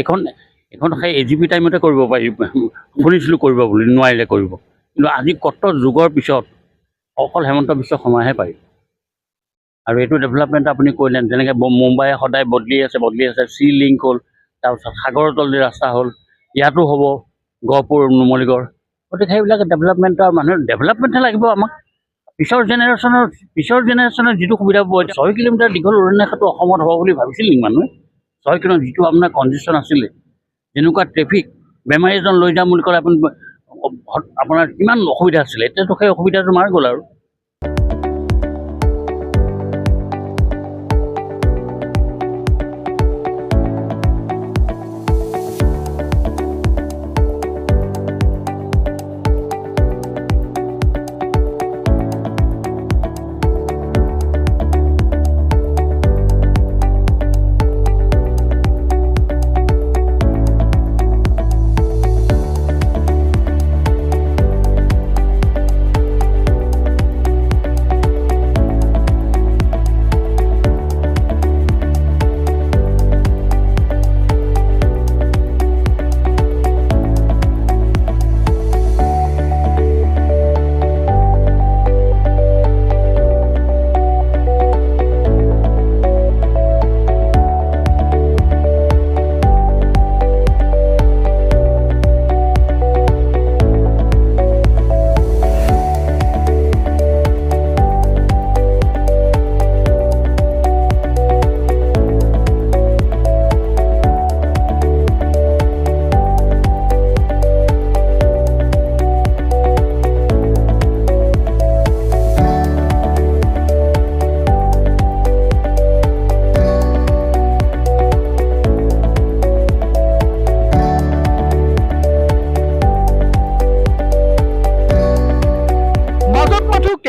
এখন এখন সেই AGP টাইমতে কৰিব পাৰি, শুনিছিলোঁ কৰিব বুলি, নোৱাৰিলে কৰিব। কিন্তু আজি কত যুগৰ পিছত অকল হেমন্ত বিশ্ব শৰ্মাহে পাৰি। আৰু এইটো ডেভেলপমেণ্ট আপুনি কৰিলে, যেনেকৈ মুম্বাই সদায় বদলি আছে, চি লিংক হ'ল, তাৰপিছত সাগৰৰ তলেদি ৰাস্তা হ'ল, ইয়াতো হ'ব গহপুৰ নুমলীগড়। গতিকে সেইবিলাক ডেভেলপমেণ্টৰ মানুহৰ ডেভেলপমেণ্টহে লাগিব আমাক। পিছৰ জেনেৰেশ্যনৰ যিটো সুবিধা পাব, 6 কিলোমিটাৰ দীঘল উৰণীয়া সেতু অসমত হ'ব বুলি ভাবিছিল নেকি মানুহে? 6 কিলোমিটাৰ যিটো আপোনাৰ কনজেশ্যন আছিলে, যেনেকুৱা ট্ৰেফিক, বেমাৰী এজন লৈ যাম বুলি ক'লে আপোনাৰ কিমান অসুবিধা আছিলে, এতিয়াতো সেই অসুবিধাটো মাৰ গ'ল আৰু।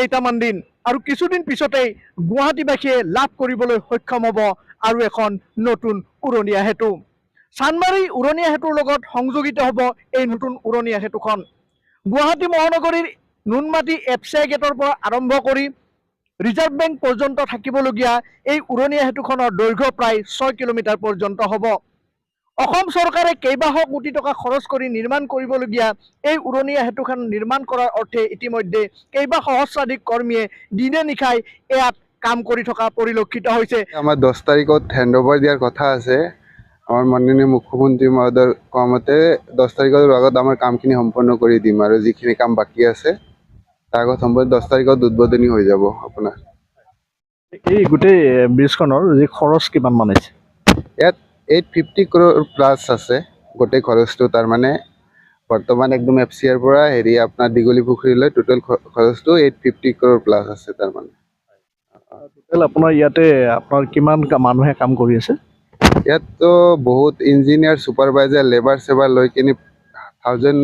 কেইটামান দিন আৰু কিছুদিন পিছতেই গুৱাহাটীবাসীয়ে লাভ কৰিবলৈ সক্ষম হ'ব আৰু এখন নতুন উৰণীয়া সেতু। চানমাৰী উৰণীয়া সেতুৰ লগত সংযোজিত হ'ব এই নতুন উৰণীয়া সেতুখন। গুৱাহাটী মহানগৰীৰ নুনমাটি FCI গেটৰ পৰা আৰম্ভ কৰি ৰিজাৰ্ভ বেংক পৰ্যন্ত থাকিবলগীয়া এই উৰণীয়া সেতুখনৰ দৈৰ্ঘ্য প্ৰায় 6 কিলোমিটাৰ পৰ্যন্ত হ'ব। অসম চৰকাৰে কেইবাশ কোটি টকা খৰচ কৰি নিৰ্মাণ কৰিবলগীয়া এই উৰণীয়া সেতুখন নিৰ্মাণ কৰাৰ অৰ্থে ইতিমধ্যে কেইবা সহস্ৰাধিক কৰ্মীয়ে দিনে নিশাই ইয়াত কাম কৰি থকা পৰিলক্ষিত হৈছে। আমাৰ 10 তাৰিখত হেণ্ডঅভাৰ দিয়াৰ কথা আছে। আমাৰ মাননীয় মুখ্যমন্ত্ৰী মহোদয়ৰ কোৱা মতে 10 তাৰিখৰ আগত আমাৰ কামখিনি সম্পন্ন কৰি দিম আৰু যিখিনি কাম বাকী আছে তাৰ আগত সম্পূৰ্ণ 10 তাৰিখত উদ্বোধনী হৈ যাব। আপোনাৰ এই গোটেই ব্ৰিজখনৰ যি খৰচ কিমান মান আছে? ইয়াত 850 crore প্লাছ আছে গোটেই খৰচটো। তাৰমানে বৰ্তমান একদম FCIৰ পৰা আপোনাৰ দীঘলী পুখুৰীলৈ টোটেল খৰচটো 850 crore প্লাছ আছে। তাৰমানে টোটেল আপোনাৰ ইয়াতে আপোনাৰ কিমান মানুহে কাম কৰি আছে? ইয়াততো বহুত ইঞ্জিনিয়াৰ, ছুপাৰভাইজাৰ, লেবাৰ চেবাৰ লৈ কিনি 1000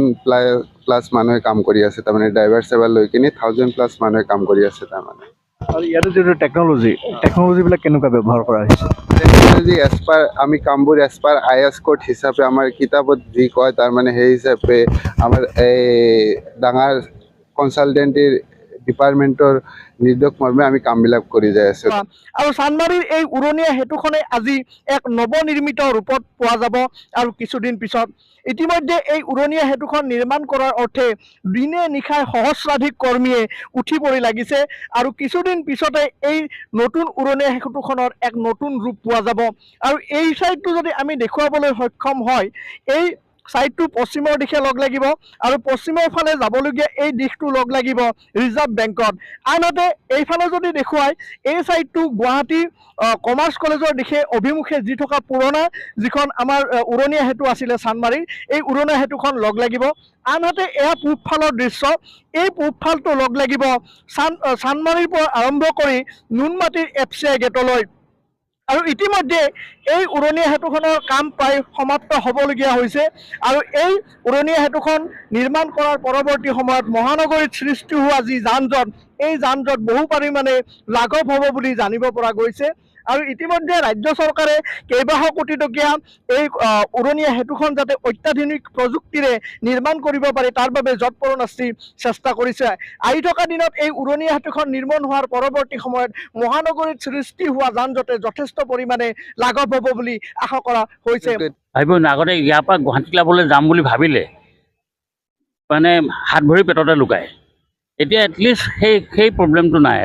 প্লাছ মানুহে কাম কৰি আছে। তাৰমানে ড্ৰাইভাৰ চেবাৰ লৈ কিনি 1000 প্লাছ মানুহে কাম কৰি আছে। তাৰমানে আৰু ইয়াতে যিটো টেকন'লজিবিলাক কেনেকুৱা ব্যৱহাৰ কৰা হৈছে? টেকন'লজি এজপাৰ আমি কামবোৰ এজপাৰ IS কোড হিচাপে আমাৰ কিতাপত যি কয় তাৰমানে সেই হিচাপে আমাৰ এই ডাঙৰ কনচালটেণ্টিৰ ডিপাৰ্টমেণ্টৰ নিৰ্দেশ মৰ্মে আমি কামবিলাক কৰি যাই আছোঁ। আৰু চানমাৰীৰ এই উৰণীয়া সেতুখনে আজি এক নৱনিৰ্মিত ৰূপত পোৱা যাব আৰু কিছুদিন পিছত। ইতিমধ্যে এই উৰণীয়া সেতুখন নিৰ্মাণ কৰাৰ অৰ্থে দিনে নিশাই সহস্ৰাধিক কৰ্মীয়ে উঠি পৰি লাগিছে আৰু কিছুদিন পিছতে এই নতুন উৰণীয়া সেতুখনৰ এক নতুন ৰূপ পোৱা যাব। আৰু এই চাইডটো যদি আমি দেখুৱাবলৈ সক্ষম হয়, এই সাইডটো পশ্চিমৰ দিশে লগ লাগিব আৰু পশ্চিমৰ ফালে যাবলগীয়া এই দিশটো লগ লাগিব ৰিজাৰ্ভ বেংকত। আনহাতে এইফালে যদি দেখুৱাই এই সাইডটো গুৱাহাটী কমাৰ্চ কলেজৰ দিশে অভিমুখে যি থকা পুৰণা যিখন আমাৰ উৰণীয়া সেতু আছিলে চানমাৰীৰ, এই উৰণীয়া সেতুখন লগ লাগিব। আনহাতে এয়া পূবফালৰ দৃশ্য, এই পূবফালটো লগ লাগিব চানমাৰীৰ পৰা আৰম্ভ কৰি নুনমাটিৰ FCI গেটলৈ। আৰু ইতিমধ্যে এই উৰণীয়া সেতুখনৰ কাম প্ৰায় সমাপ্ত হ'বলগীয়া হৈছে আৰু এই উৰণীয়া সেতুখন নিৰ্মাণ কৰাৰ পৰৱৰ্তী সময়ত মহানগৰীত সৃষ্টি হোৱা যি যান জঁট, এই যান জঁট বহু পৰিমাণে লাঘৱ হ'ব বুলি জানিব পৰা গৈছে। আৰু ইতিমধ্যে ৰাজ্য চৰকাৰে কেইবাশ কোটি টকীয়া এই উৰণীয়া সেতুখন যাতে অত্যাধুনিক প্ৰযুক্তিৰে নিৰ্মাণ কৰিব পাৰি তাৰ বাবে যৎপৰোনাস্তি চেষ্টা কৰিছে। আহি থকা দিনত এই উৰণীয়া সেতুখন নিৰ্মাণ হোৱাৰ পৰৱৰ্তী সময়ত মহানগৰীত সৃষ্টি হোৱা যান জঁটে যথেষ্ট পৰিমাণে লাঘৱ হ'ব বুলি আশা কৰা হৈছে। ভাবিব নোৱাৰে। আগতে ইয়াৰ পৰা গুৱাহাটী ক্লাবলৈ যাম বুলি ভাবিলে মানে হাত ভৰি পেটতে লুকায়। এতিয়া এটলিষ্ট সেই প্ৰব্লেমটো নাই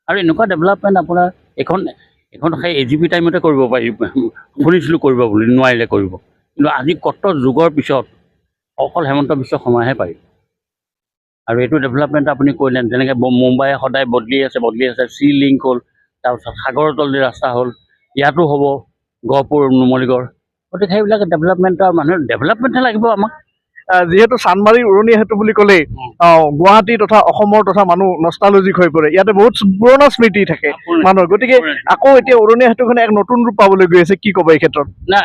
আৰু এনেকুৱা ডেভেলপমেণ্ট আপোনাৰ এখন সেই AGP টাইমতে কৰিব পাৰি, শুনিছিলোঁ কৰিব বুলি, নোৱাৰিলে কৰিব। কিন্তু আজি কত যুগৰ পিছত অকল হেমন্ত বিশ্ব শৰ্মাহে পাৰি। আৰু এইটো ডেভেলপমেণ্ট আপুনি কৰিলে, যেনেকৈ মুম্বাই সদায় বদলি আছে, চি লিংক হ'ল, তাৰপিছত সাগৰৰ তলেদি ৰাস্তা হ'ল, ইয়াতো হ'ব গহপুৰ নুমলীগড়। গতিকে সেইবিলাক ডেভেলপমেণ্টৰ মানুহৰ ডেভেলপমেণ্টহে লাগিব আমাক। যিহেতু চান্দমাৰীৰ উৰণীয়া সেতু বুলি ক'লেই গুৱাহাটী তথা অসমৰ তথা মানুহ নষ্টালজিক হৈ পৰে। ইয়াতে বহুত পুৰণা স্মৃতি থাকে মানুহৰ। গতিকে আকৌ এতিয়া উৰণীয়া সেতুখনে এক নতুন ৰূপ পাবলৈ গৈ আছে, কি ক'ব এই ক্ষেত্ৰত? না,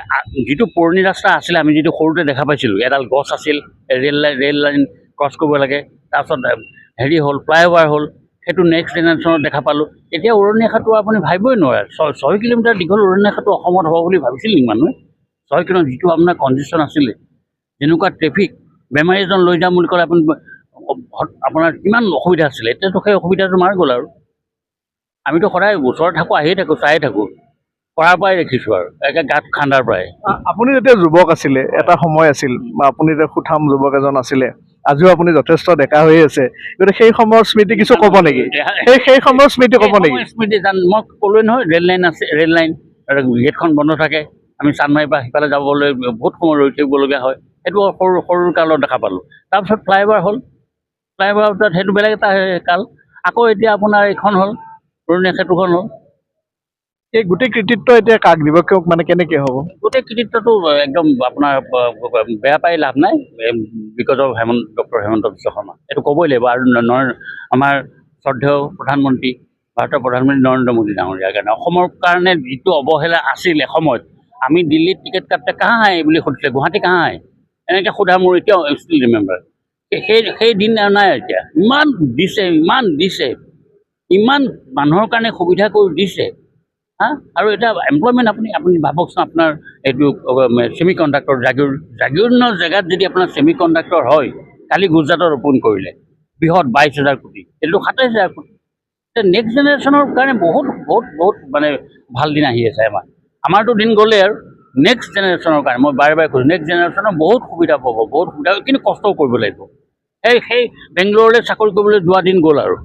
যিটো পুৰণি ৰাস্তা আছিলে, আমি যিটো সৰুতে দেখা পাইছিলোঁ, এডাল গছ আছিল, ৰেল লাইন ক্ৰছ কৰিব লাগে, তাৰপিছত হেৰি হ'ল, ফ্লাইঅভাৰ হ'ল, সেইটো নেক্সট জেনেৰেশ্যনত দেখা পালোঁ। এতিয়া উৰণীয়া সেতু আপুনি ভাবিবই নোৱাৰে। 6 কিলোমিটাৰ দীঘল উৰণীয়া সেতু অসমত হ'ব বুলি ভাবিছিল নেকি মানুহে? 6 কিলোমিটাৰ যিটো আপোনাৰ কনজেশ্যন আছিলে, যেনেকুৱা ট্ৰেফিক, বেমাৰী এজন লৈ যাম বুলি ক'লে আপোনাৰ কিমান অসুবিধা আছিলে। এতিয়াতো সেই অসুবিধাটো মাৰ গ'ল আৰু। আমিতো সদায় ওচৰত থাকোঁ, আহিয়ে থাকোঁ, চায়ে থাকোঁ, কৰাৰ পৰাই দেখিছোঁ আৰু একে গাঁত খান্দাৰ পৰাই। আপুনি যেতিয়া যুৱক আছিলে, এটা সময় আছিল বা আপুনি যেতিয়া সুঠাম যুৱক এজন আছিলে, আজিও আপুনি যথেষ্ট ডেকা হৈ আছে, গতিকে সেই সময়ৰ স্মৃতি কিছু ক'ব নেকি? সেই সময়ৰ স্মৃতি ক'ব নেকি? স্মৃতি মই ক'লোৱে নহয়, ৰেল লাইন আছে, ৰেল লাইন গেটখন বন্ধ থাকে, আমি চান্দমাৰীৰ পৰা সিফালে যাবলৈ বহুত সময় ৰৈ থাকিবলগীয়া হয়। সেইটো সৰু কালত দেখা পালোঁ। তাৰপিছত ফ্লাইঅভাৰ হ'ল, ফ্লাইঅভাৰৰ পিছত সেইটো বেলেগ এটা কাল। আকৌ এতিয়া আপোনাৰ এইখন হ'ল, উৰণীয়া সেতুখন হ'ল। এই গোটেই কৃতিত্ব এতিয়া কাক দিব, মানে কেনেকৈ হ'ব? গোটেই কৃতিত্বটো একদম আপোনাৰ বেয়া পাই লাভ নাই, because of doctor Hemanta Biswa Sarma. এইটো ক'বই লাগিব। আৰু আমাৰ শ্ৰদ্ধেয় প্ৰধানমন্ত্ৰী, ভাৰতৰ প্ৰধানমন্ত্ৰী নৰেন্দ্ৰ মোদী ডাঙৰীয়াৰ কাৰণে, অসমৰ কাৰণে যিটো অৱহেলা আছিল এসময়ত, আমি দিল্লীত টিকেট কাটতে কাহা আহে বুলি সুধিছিলে, গুৱাহাটী কাহা আহে, এনেকৈ সোধা মোৰ এতিয়াও ষ্টিল ৰিমেম্বাৰ। সেই দিন নাই এতিয়া। ইমান দিছে, ইমান মানুহৰ কাৰণে সুবিধা কৰি দিছে। আৰু এটা এমপ্লয়মেণ্ট আপুনি ভাবকচোন, আপোনাৰ এইটো ছেমি কণ্ডাক্টৰ জাগীৰোডৰ জেগাত যদি আপোনাৰ ছেমি কণ্ডাক্টৰ হয়, কালি গুজৰাটত অ'পন কৰিলে, বৃহৎ 22,000 কোটি, এইটো 27,000 কোটি। নেক্সট জেনেৰেশ্যনৰ কাৰণে বহুত মানে ভাল দিন আহি আছে। আমাৰতো দিন গ'লেই আৰু নেক্সট জেনেৰেশ্যনৰ কাৰণে মই বাৰে বাৰে কৈছোঁ, নেক্সট জেনেৰেশ্যনৰ বহুত সুবিধা পাব, বহুত সুবিধা, কিন্তু কষ্টও কৰিব লাগিব। সেই বেংগলোৰলৈ চাকৰি কৰিবলৈ যোৱা দিন গ'ল আৰু।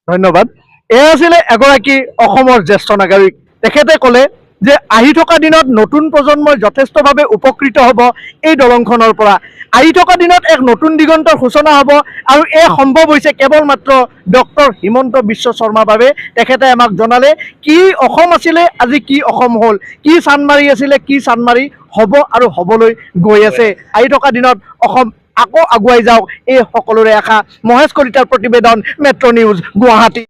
ধন্যবাদ। এয়া আছিলে এগৰাকী অসমৰ জ্যেষ্ঠ নাগৰিক। তেখেতে ক'লে যে আহি থকা দিনত নতুন প্ৰজন্মই যথেষ্টভাৱে উপকৃত হ'ব এই দলংখনৰ পৰা। আহি থকা দিনত এক নতুন দিগন্তৰ সূচনা হ'ব, আৰু এই সম্ভৱ হৈছে কেৱল মাত্ৰ ডক্টৰ হিমন্ত বিশ্ব শৰ্মাৰ বাবে। তেখেতে আমাক জনালে কি অসম আছিলে, আজি কি অসম হ'ল, কি চান্দমাৰী আছিলে, কি চান্দমাৰী হ'ব আৰু হ'বলৈ গৈ আছে। আহি থকা দিনত অসম আকৌ আগুৱাই যাওক, এই সকলোৰে আশা। মহেশ কলিতাৰ প্ৰতিবেদন, মেট্ৰ' নিউজ, গুৱাহাটী।